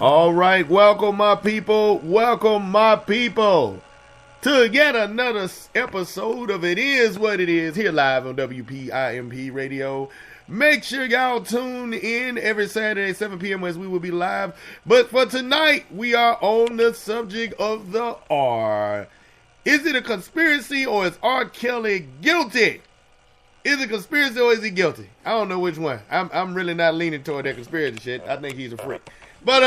All right, welcome my people, to yet another episode of It Is What It Is, here live on WPIMP Radio. Make sure y'all tune in every Saturday, 7 p.m. as we will be live. But for tonight, we are on the subject of the R. Is it a conspiracy or is R. Kelly guilty? Is it conspiracy or is he guilty? I don't know which one. I'm really not leaning toward that conspiracy shit. I think he's a freak. But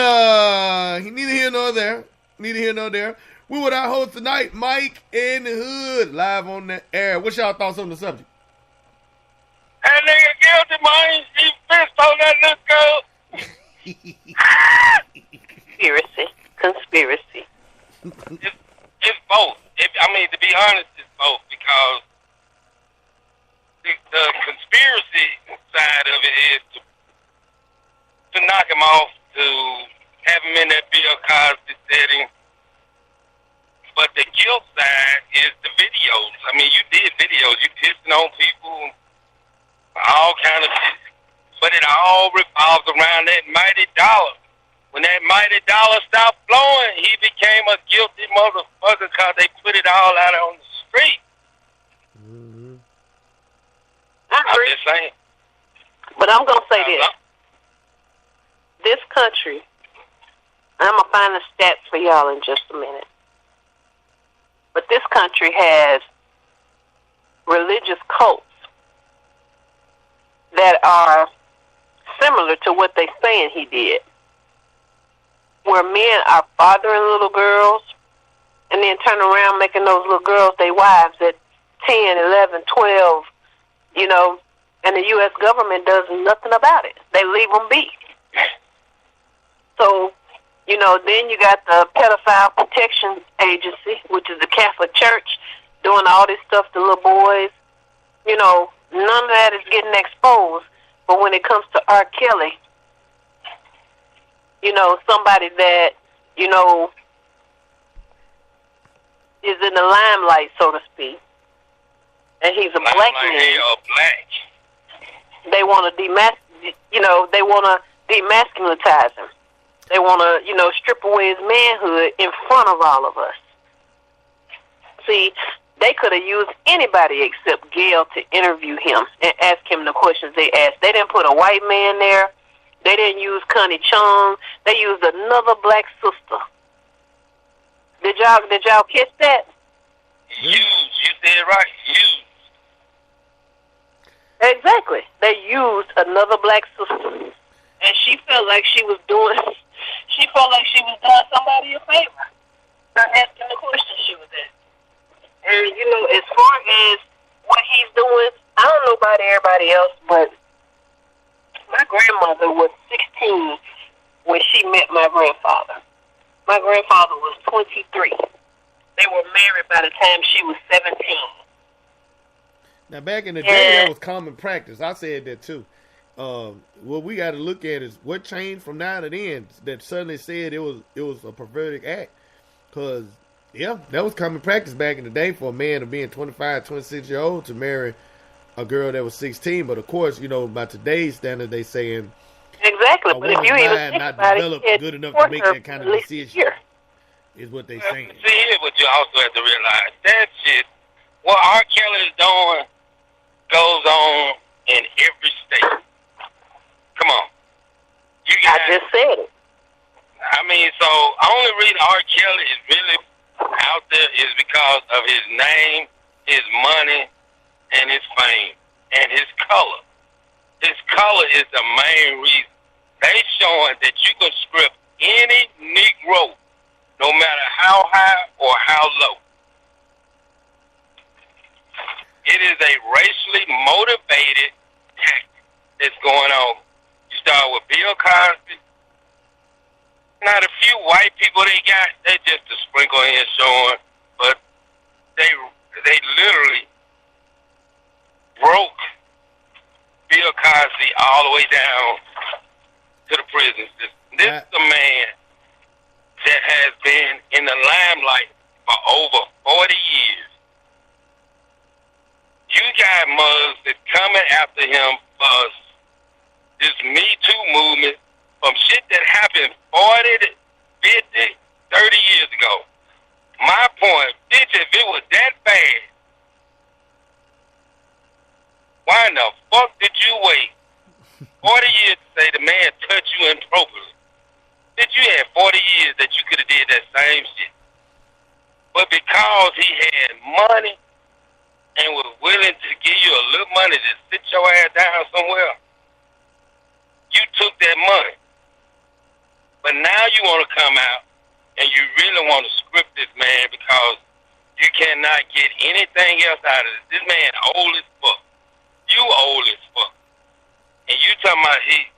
neither here nor there. We with our host tonight, Mike in the Hood, live on the air. What's y'all thoughts on the subject? That nigga guilty, man. He pissed on that little girl. Conspiracy. It's both. To be honest, it's both because the conspiracy side of it is to knock him off, to have him in that Bill Cosby setting. But the guilt side is the videos. You did videos. You pissing on people, all kind of shit. But it all revolves around that mighty dollar. When that mighty dollar stopped flowing, he became a guilty motherfucker because they put it all out on the street. Mm-hmm. I'm just saying. But I'm going to say this. This country, I'm going to find the stats for y'all in just a minute. But this country has religious cults that are similar to what they're saying he did. Where men are fathering little girls and then turn around making those little girls their wives at 10, 11, 12, and the U.S. government does nothing about it. They leave them be. So, then you got the Pedophile Protection Agency, which is the Catholic Church, doing all this stuff to little boys. None of that is getting exposed. But when it comes to R. Kelly, somebody that, is in the limelight, so to speak, and he's a black man. They want to demasculinize him. They want to, strip away his manhood in front of all of us. See, they could have used anybody except Gail to interview him and ask him the questions they asked. They didn't put a white man there. They didn't use Connie Chung. They used another black sister. Did y'all catch that? You did right. Exactly. They used another black sister. And she felt like she was doing somebody a favor by asking the questions she was asking. And, as far as what he's doing, I don't know about everybody else, but my grandmother was 16 when she met my grandfather. My grandfather was 23. They were married by the time she was 17. Now, back in the day, that was common practice. I said that, too. What we got to look at is what changed from now to then that suddenly said it was a perverted act. Because, that was common practice back in the day for a man of being 25, 26-year-old to marry a girl that was 16. But, of course, by today's standard, they saying exactly. But if you even think not about developed it, good enough to make that kind of decision is what they saying. See, here's what you also have to realize. That shit, what R. Kelly is doing goes on in every state. Come on. I just said it. So only reason R. Kelly is really out there is because of his name, his money, and his fame, and his color. His color is the main reason. They showing that you can script any Negro, no matter how high or how low. It is a racially motivated tactic that's going on. You start with Bill Cosby. Now, the few white people they got, they just a sprinkle in showing, but they literally broke Bill Cosby all the way down to the prison system. This is a man that has been in the limelight for over 40 years. You got mugs that coming after him for this Me Too movement from shit that happened been 40, 50, 30 years ago. My point, bitch, if it was that bad, why in the fuck did you wait 40 years to say the man touched you inappropriately? Bitch, you had 40 years that you could have did that same shit. But because he had money and was willing to give you a little money to sit your ass down somewhere, you took that money. But now you want to come out and you really want to script this man because you cannot get anything else out of this. This man old as fuck. You old as fuck. And you talking about he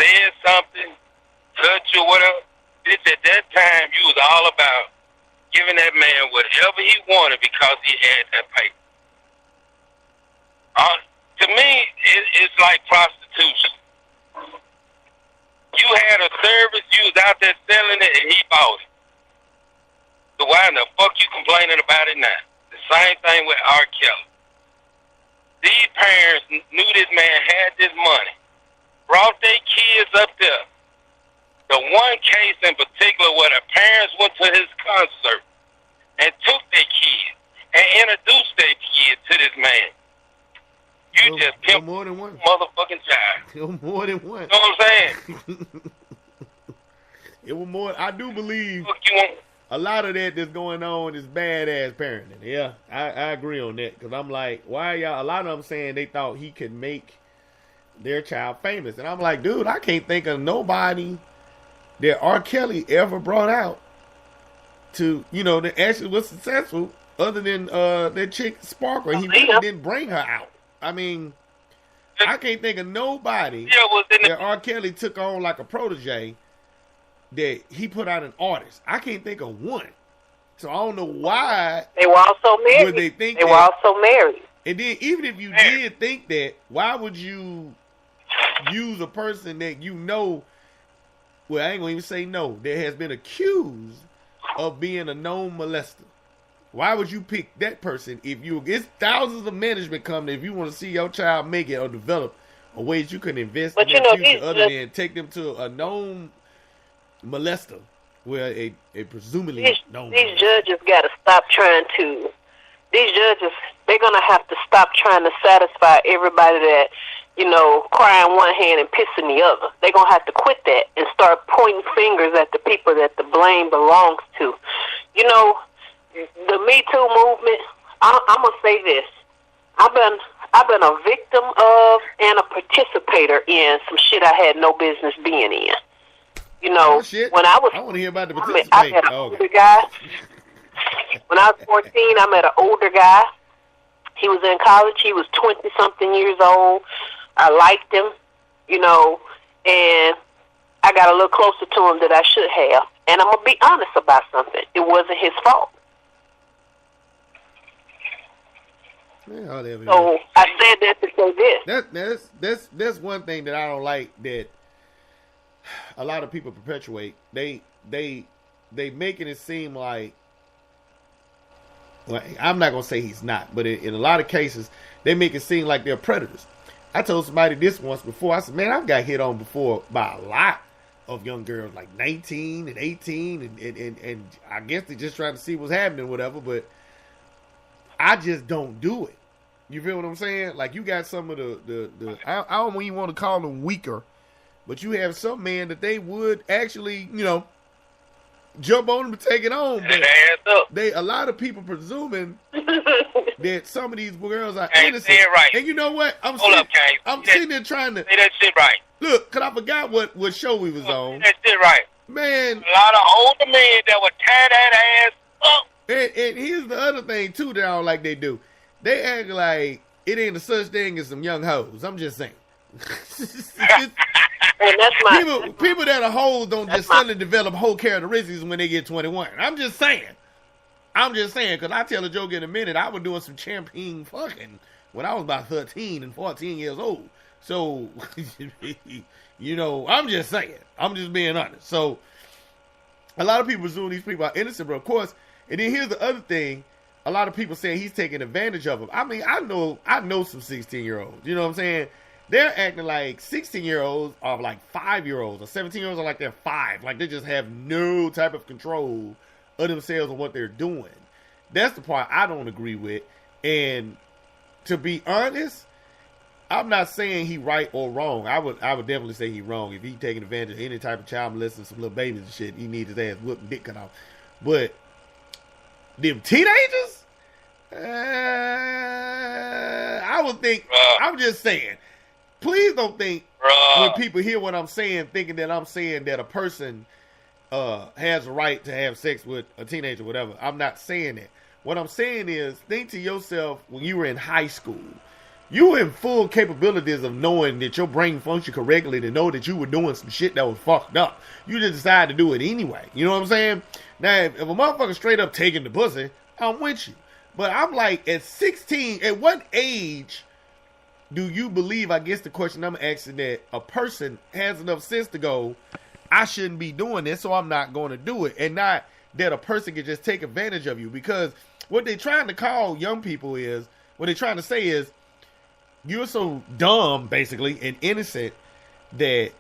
said something, touched you, whatever. Bitch, at that time, you was all about giving that man whatever he wanted because he had that paper. To me, it's like prostitution. You had a service, you was out there selling it, and he bought it. So why in the fuck you complaining about it now? The same thing with R. Kelly. These parents knew this man had this money, brought their kids up there. The one case in particular where the parents went to his concert and took their kids and introduced their kids to this man. You just pimped more than one motherfucking child. More than one. You know what I'm saying? It was more. I do believe Look, you want, a lot of that that's going on is badass parenting. Yeah, I agree on that because I'm like, why y'all? A lot of them saying they thought he could make their child famous, and I'm like, dude, I can't think of nobody that R. Kelly ever brought out to, that actually was successful other than that chick Sparkle. He really didn't bring her out. I mean, I can't think of nobody that R. Kelly took on like a protege that he put out an artist. I can't think of one. So I don't know why. They were also married. Would they think they were also married. And then even if you did think that, why would you use a person that well, I ain't gonna even say no, that has been accused of being a known molester? Why would you pick that person if it's thousands of management companies if you want to see your child make it or develop a way that you can invest in their future other than take them to a known molester, where a presumably known these molester. judges got to stop trying to. These judges, they're gonna have to stop trying to satisfy everybody that crying one hand and pissing the other. They're gonna have to quit that and start pointing fingers at the people that the blame belongs to. The Me Too movement. I'm gonna say this. I've been a victim of and a participator in some shit I had no business being in. When I want to hear about the participation. I met an older guy. When I was 14, I met an older guy. He was in college. He was 20-something years old. I liked him, and I got a little closer to him than I should have. And I'm going to be honest about something. It wasn't his fault. Yeah, so I said that to say this. That's one thing that I don't like that a lot of people perpetuate. They making it seem like, well, I'm not gonna say he's not, but in a lot of cases they make it seem like they're predators. I told somebody this once before. I said, man, I've got hit on before by a lot of young girls like 19 and 18 and I guess they're just trying to see what's happening or whatever, but I just don't do it. You feel what I'm saying? Like, you got some of the I don't even want to call them weaker, but you have some men that they would actually, jump on them to take it on. But a lot of people presuming that some of these girls are innocent. Right. And you know what? I'm sitting there trying to say that shit right. Look, cause I forgot what show we was on. That shit right. Man, a lot of older men that would tear that ass up. And here's the other thing too that I don't like they do. They act like it ain't a such thing as some young hoes. I'm just saying. People that are hoes don't just suddenly develop whole characteristics when they get 21. I'm just saying, because I tell a joke in a minute. I was doing some champagne fucking when I was about 13 and 14 years old. So, I'm just saying. I'm just being honest. So, a lot of people assume these people are innocent, but of course, and then here's the other thing. A lot of people say he's taking advantage of them. I mean, I know some 16-year-olds. You know what I'm saying? they're acting like 16-year-olds are like 5-year-olds, or 17-year-olds are like they're 5. Like they just have no type of control of themselves and what they're doing. That's the part I don't agree with. And to be honest, I'm not saying he right or wrong. I would definitely say he wrong. If he taking advantage of any type of child molesting some little babies and shit, he needs his ass whooped and dick cut off. But them teenagers, I would think. I'm just saying. Please don't think when people hear what I'm saying, thinking that I'm saying that a person has a right to have sex with a teenager or whatever. I'm not saying that. What I'm saying is, think to yourself when you were in high school. You were in full capabilities of knowing that your brain functioned correctly to know that you were doing some shit that was fucked up. You just decided to do it anyway. You know what I'm saying? Now, if a motherfucker straight up taking the pussy, I'm with you. But I'm like, at 16, at what age do you believe, I guess the question I'm asking, that a person has enough sense to go, I shouldn't be doing this, so I'm not going to do it. And not that a person can just take advantage of you. Because what they're trying to call young people is, what they're trying to say is, you're so dumb, basically, and innocent that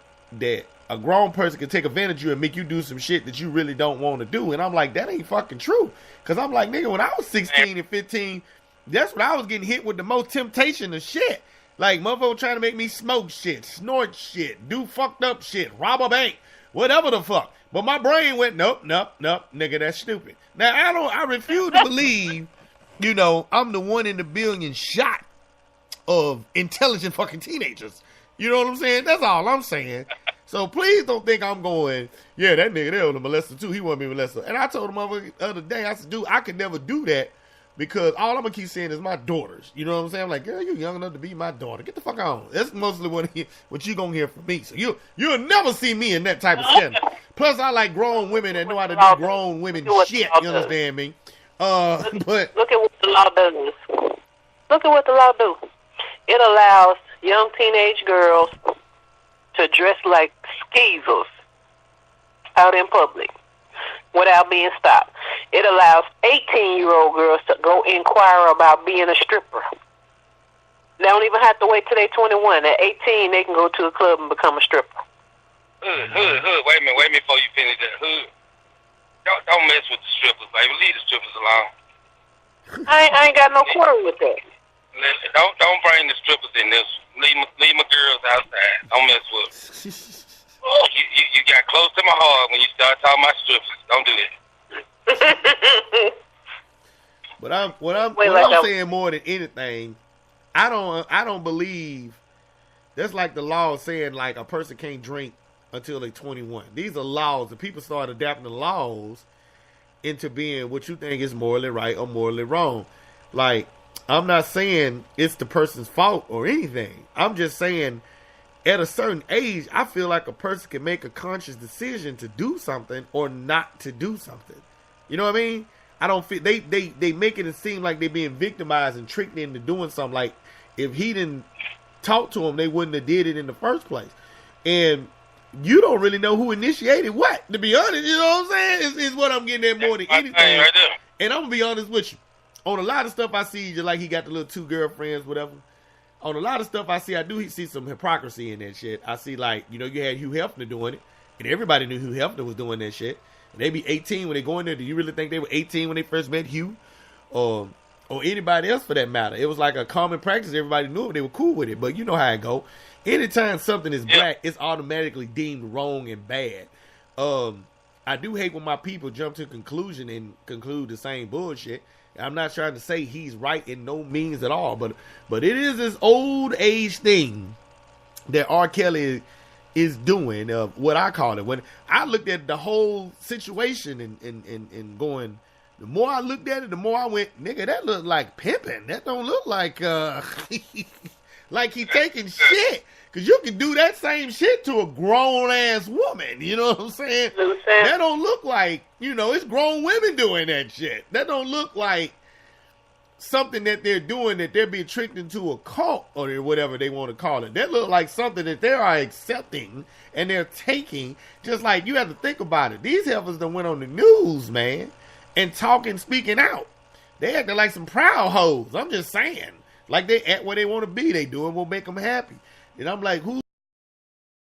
a grown person can take advantage of you and make you do some shit that you really don't want to do. And I'm like, that ain't fucking true. Because I'm like, nigga, when I was 16 and 15, that's when I was getting hit with the most temptation of shit. Like, motherfucker trying to make me smoke shit, snort shit, do fucked up shit, rob a bank, whatever the fuck. But my brain went, nope, nigga, that's stupid. Now, I refuse to believe, you know, I'm the 1 in a billion shot of intelligent fucking teenagers. You know what I'm saying? That's all I'm saying. So please don't think I'm going, yeah, that nigga there was a molester too. He wanted me to molester. And I told him the other day, I said, dude, I could never do that because all I'm going to keep saying is my daughters. You know what I'm saying? I'm like, girl, you young enough to be my daughter. Get the fuck on. That's mostly what you going to hear from me. So you'll never see me in that type of setting. Plus, I like grown women that know how to do grown women shit. You understand me? But look at what the law does. Look at what the law do. It allows young teenage girls to dress like skeezers out in public without being stopped. It allows 18-year-old girls to go inquire about being a stripper. They don't even have to wait till they're 21. At 18, they can go to a club and become a stripper. Hood. Wait a minute before you finish that. Hood. Don't mess with the strippers, baby. Leave the strippers alone. I ain't got no quarter with that. Listen, don't bring the strippers in this. Leave my girls outside. Don't mess with them. You got close to my heart when you start talking about strippers. Don't do that. But what I'm saying more than anything, I don't believe that's like the law saying like a person can't drink until they're 21. These are laws. The people start adapting the laws into being what you think is morally right or morally wrong. Like, I'm not saying it's the person's fault or anything. I'm just saying at a certain age, I feel like a person can make a conscious decision to do something or not to do something. You know what I mean? I don't feel they make it seem like they're being victimized and tricked into doing something. Like if he didn't talk to them, they wouldn't have did it in the first place. And you don't really know who initiated what, to be honest. You know what I'm saying? Is what I'm getting at more than anything. Right there. And I'm gonna be honest with you. On a lot of stuff I see, just like he got the little 2 girlfriends, whatever. On a lot of stuff I see, I do see some hypocrisy in that shit. I see, like, you know, you had Hugh Hefner doing it, and everybody knew Hugh Hefner was doing that shit. And they be 18 when they go in there. Do you really think they were 18 when they first met Hugh? Or anybody else for that matter? It was like a common practice. Everybody knew it. They were cool with it. But you know how it go. Anytime something is black, it's automatically deemed wrong and bad. I do hate when my people jump to conclusion and conclude the same bullshit. I'm not trying to say he's right in no means at all, but it is this old age thing that R. Kelly is doing, what I call it. When I looked at the whole situation and going, the more I looked at it, the more I went, nigga, that look like pimping. That don't look like like he taking shit. Cause you can do that same shit to a grown ass woman. You know what I'm saying? That don't look like, you know, it's grown women doing that shit. That don't look like something that they're doing, that they're being tricked into a cult or whatever they want to call it. That look like something that they are accepting and they're taking. Just like, you have to think about it. These heifers done went on the news, man, and talking, speaking out. They acting like some proud hoes. I'm just saying. Like they at where they want to be. They doing what make them happy. And I'm like, who